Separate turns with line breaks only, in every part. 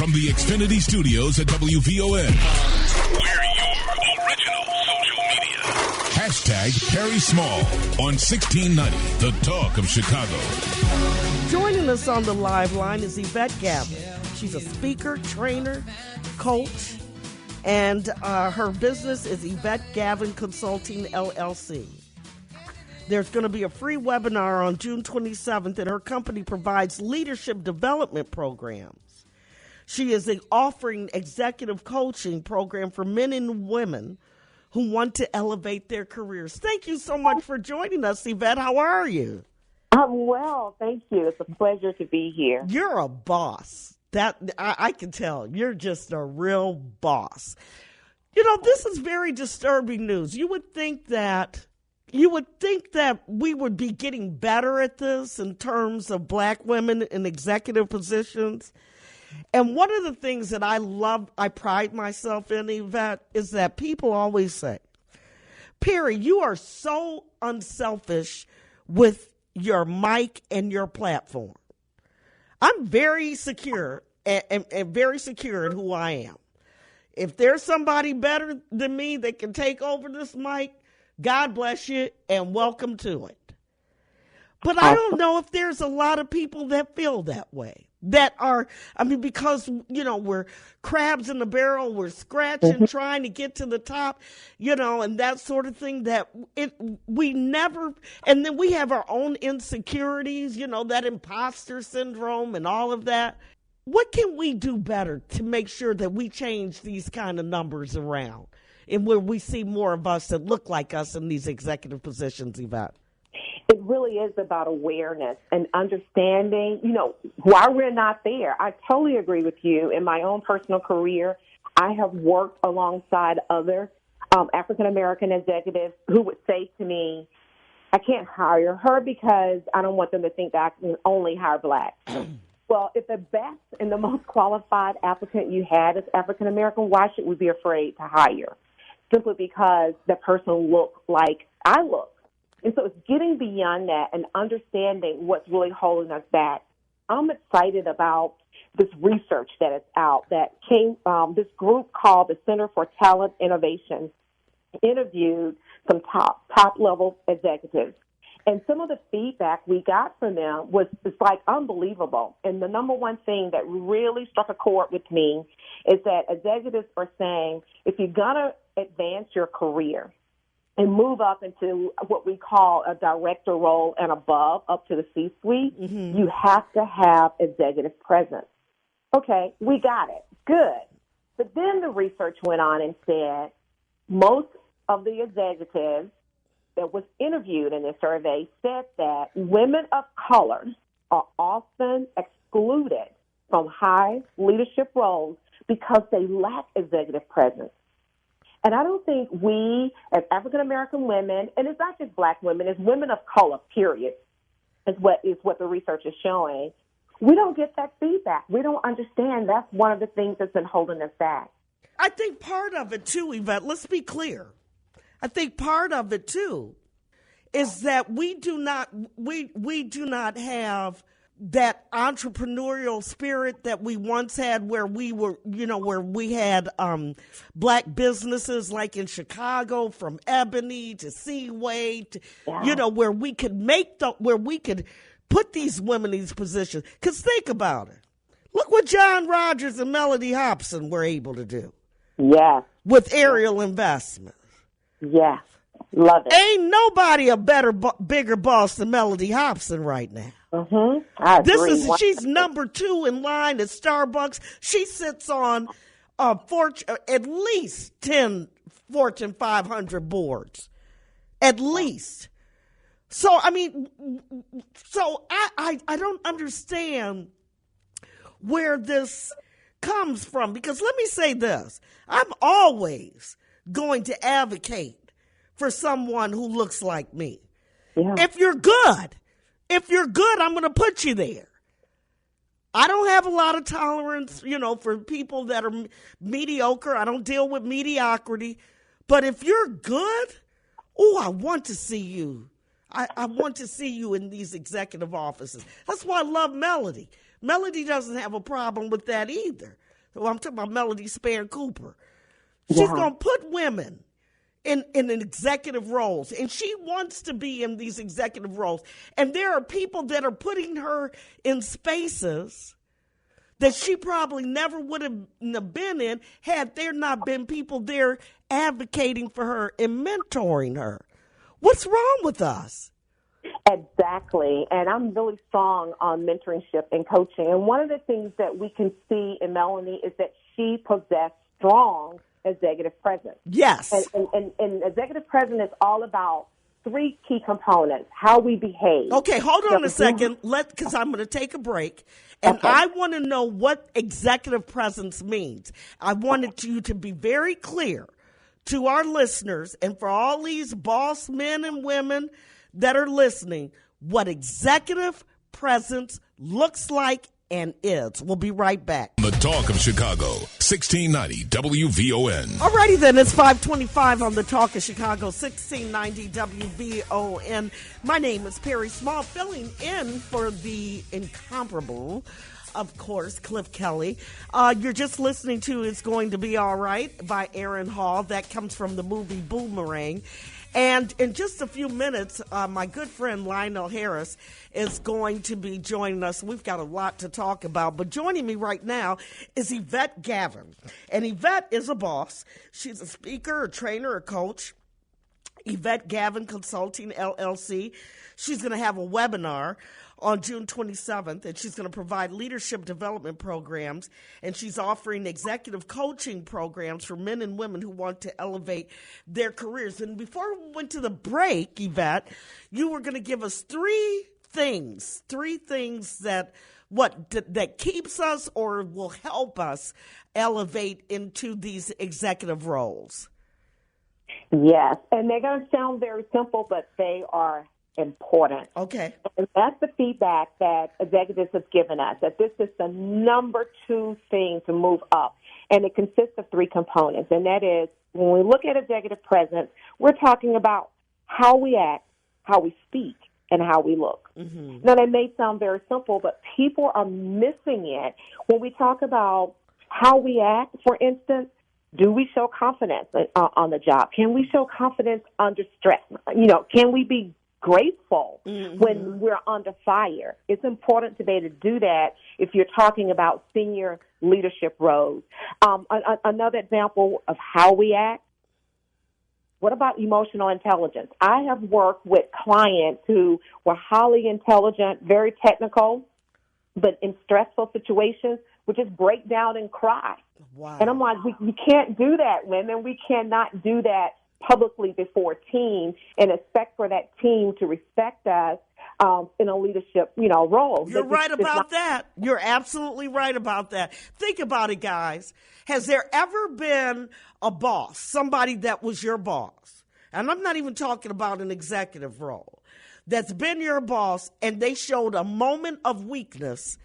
from the Xfinity Studios at WVON. We're your original social media. Hashtag Perrie Small on 1690, the talk of Chicago.
Joining us on the live line is Yvette Gavin. She's a speaker, trainer, coach, and her business is Yvette Gavin Consulting, LLC. There's going to be a free webinar on June 27th, and her company provides leadership development programs. She is offering executive coaching program for men and women who want to elevate their careers. Thank you so much for joining us, Yvette. How are you?
I'm well, thank you. It's a pleasure to be here.
You're a boss. That I can tell. You're just a real boss. You know, this is very disturbing news. You would think that we would be getting better at this in terms of black women in executive positions. And one of the things that I pride myself in, Yvette, is that people always say, Perrie, you are so unselfish with your mic and your platform. I'm very secure and very secure in who I am. If there's somebody better than me that can take over this mic, God bless you and welcome to it. But I don't know if there's a lot of people that feel that way. Because, we're crabs in the barrel, we're scratching, trying to get to the top, and that sort of thing we never, and then we have our own insecurities, that imposter syndrome and all of that. What can we do better to make sure that we change these kind of numbers around and where we see more of us that look like us in these executive positions, Yvette?
It really is about awareness and understanding, why we're not there. I totally agree with you. In my own personal career, I have worked alongside other African-American executives who would say to me, I can't hire her because I don't want them to think that I can only hire black. Well, if the best and the most qualified applicant you had is African-American, why should we be afraid to hire? Simply because the person looks like I look. And so it's getting beyond that and understanding what's really holding us back. I'm excited about this research that is out that came from this group called the Center for Talent Innovation, interviewed some top-level executives. And some of the feedback we got from them was just like unbelievable. And the number one thing that really struck a chord with me is that executives are saying if you're going to advance your career and move up into what we call a director role and above, up to the C-suite, you have to have executive presence. Okay, we got it. Good. But then the research went on and said most of the executives that was interviewed in this survey said that women of color are often excluded from high leadership roles because they lack executive presence. And I don't think we, as African-American women, and it's not just black women, it's women of color, period, is what the research is showing. We don't get that feedback. We don't understand that's one of the things that's been holding us back.
I think part of it, too, Yvette, let's be clear. I think part of it, too, is that we do not have that entrepreneurial spirit that we once had where we were, where we had black businesses like in Chicago from Ebony to Seaway to, where we could put these women in these positions. Because think about it. Look what John Rogers and Melody Hobson were able to do.
Yes.
With Ariel Investments.
Yes. Love it.
Ain't nobody a bigger boss than Melody Hobson right now.
I agree.
She's number 2 in line at Starbucks. She sits on at least 10 Fortune 500 boards, at least. So I don't understand where this comes from, because let me say this: I'm always going to advocate for someone who looks like me. Yeah. If you're good, I'm going to put you there. I don't have a lot of tolerance, for people that are mediocre. I don't deal with mediocrity. But if you're good, I want to see you. I want to see you in these executive offices. That's why I love Melody. Melody doesn't have a problem with that either. Well, I'm talking about Melody Span Cooper. She's going to put women in executive roles, and she wants to be in these executive roles. And there are people that are putting her in spaces that she probably never would have been in had there not been people there advocating for her and mentoring her. What's wrong with us?
Exactly. And I'm really strong on mentorship and coaching. And one of the things that we can see in Melanie is that she possessed strong executive presence.
Yes.
And executive presence is all about three key components: how we behave.
Okay, hold on a second, because I'm going to take a break, and I want to know what executive presence means. I wanted you to be very clear to our listeners and for all these boss men and women that are listening what executive presence looks like and is. We'll be right back.
The Talk of Chicago, 1690 WVON.
Alrighty then, it's 5:25 on the Talk of Chicago, 1690 WVON. My name is Perrie Small, filling in for the incomparable, of course, Cliff Kelly. You're just listening to It's Going to Be All Right by Aaron Hall. That comes from the movie Boomerang. And in just a few minutes, my good friend Lionel Harris is going to be joining us. We've got a lot to talk about, but joining me right now is Yvette Gavin. And Yvette is a boss. She's a speaker, a trainer, a coach. Yvette Gavin Consulting, LLC. She's going to have a webinar on June 27th, and she's going to provide leadership development programs, and she's offering executive coaching programs for men and women who want to elevate their careers. And before we went to the break, Yvette, you were going to give us three things that that keeps us or will help us elevate into these executive roles.
Yes, and they're going to sound very simple, but they are important.
Okay.
And that's the feedback that executives have given us, that this is the number 2 thing to move up. And it consists of 3 components. And that is, when we look at executive presence, we're talking about how we act, how we speak, and how we look. Mm-hmm. Now, that may sound very simple, but people are missing it when we talk about how we act. For instance, do we show confidence on the job? Can we show confidence under stress? Can we be grateful when we're under fire? It's important to be able to do that if you're talking about senior leadership roles. Another example of how we act, what about emotional intelligence? I have worked with clients who were highly intelligent, very technical, but in stressful situations would just break down and cry.
Wow.
And I'm like, we can't do that, women. We cannot do that publicly before a team and expect for that team to respect us in a leadership, role.
You're right about that. You're absolutely right about that. Think about it, guys. Has there ever been a boss, somebody that was your boss, and I'm not even talking about an executive role, that's been your boss and they showed a moment of weakness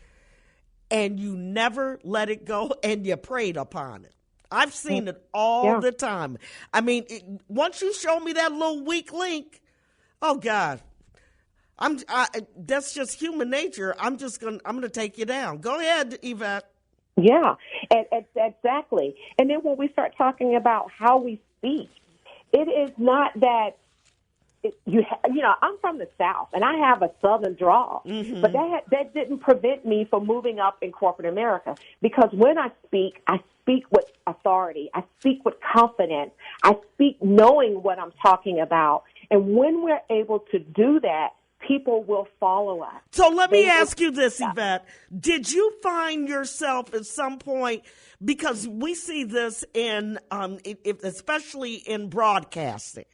and you never let it go and you preyed upon it? I've seen it all the time. I mean, once you show me that little weak link, oh God, that's just human nature. I'm going to take you down. Go ahead, Yvette.
Yeah, exactly. And then when we start talking about how we speak, it is not that I'm from the South and I have a Southern drawl, but that didn't prevent me from moving up in corporate America, because when I speak with authority. I speak with confidence. I speak knowing what I'm talking about. And when we're able to do that, people will follow us.
So let me ask you this, Yvette. Did you find yourself at some point, because we see this in, especially in broadcasting,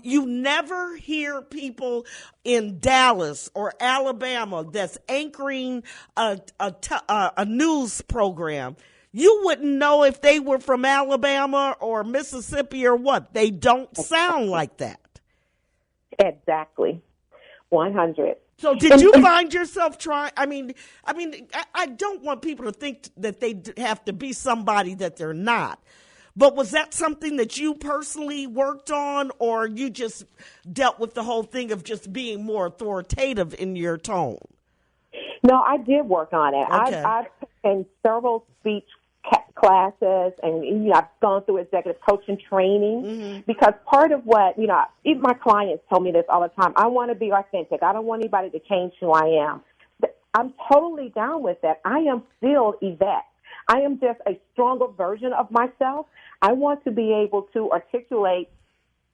you never hear people in Dallas or Alabama that's anchoring a news program. You wouldn't know if they were from Alabama or Mississippi or what. They don't sound like that.
Exactly. 100.
So did you find yourself trying? I don't want people to think that they have to be somebody that they're not. But was that something that you personally worked on, or you just dealt with the whole thing of just being more authoritative in your tone?
No, I did work on it.
Okay.
I've taken several speech classes, and I've gone through executive coaching training because part of what, even my clients tell me this all the time, I want to be authentic. I don't want anybody to change who I am. But I'm totally down with that. I am still Yvette. I am just a stronger version of myself. I want to be able to articulate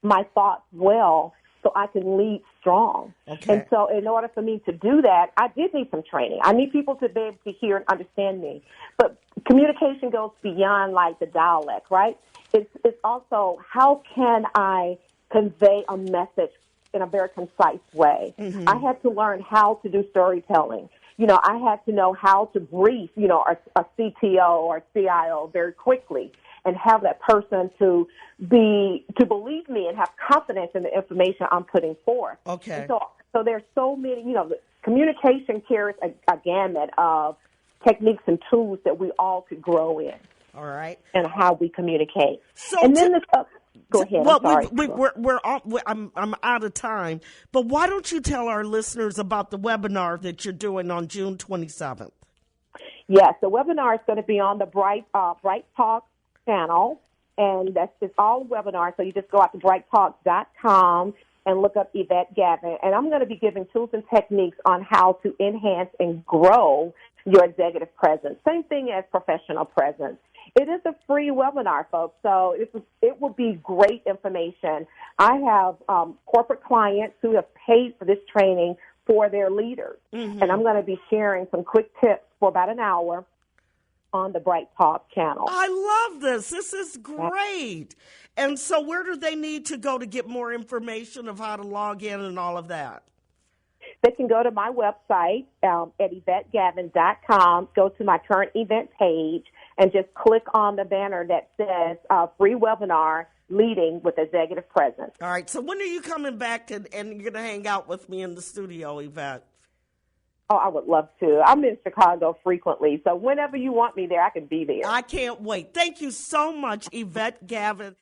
my thoughts well so I can lead strong. Okay. And so in order for me to do that, I did need some training. I need people to be able to hear and understand me. But communication goes beyond like the dialect, right? It's also how can I convey a message in a very concise way. I had to learn how to do storytelling. I had to know how to brief, a CTO or CIO very quickly and have that person to believe me and have confidence in the information I'm putting forth. Okay. And so there's so many, the communication carries a gamut of techniques and tools that we all could grow in.
All right.
And how we communicate. And then go ahead.
Well,
I'm
out of time, but why don't you tell our listeners about the webinar that you're doing on June 27th?
Yes, the webinar is going to be on the Bright Talk channel, and that's just all webinars. So you just go out to brighttalk.com and look up Yvette Gavin, and I'm going to be giving tools and techniques on how to enhance and grow your executive presence. Same thing as professional presence. It is a free webinar, folks, so it will be great information. I have corporate clients who have paid for this training for their leaders, and I'm going to be sharing some quick tips for about an hour on the Bright Talk channel.
I love this. This is great. And so where do they need to go to get more information of how to log in and all of that?
They can go to my website at YvetteGavin.com, go to my current event page, and just click on the banner that says free webinar, Leading with Executive Presence.
All right. So when are you coming back and you're going to hang out with me in the studio, Yvette?
Oh, I would love to. I'm in Chicago frequently, so whenever you want me there, I can be there.
I can't wait. Thank you so much, Yvette Gavin.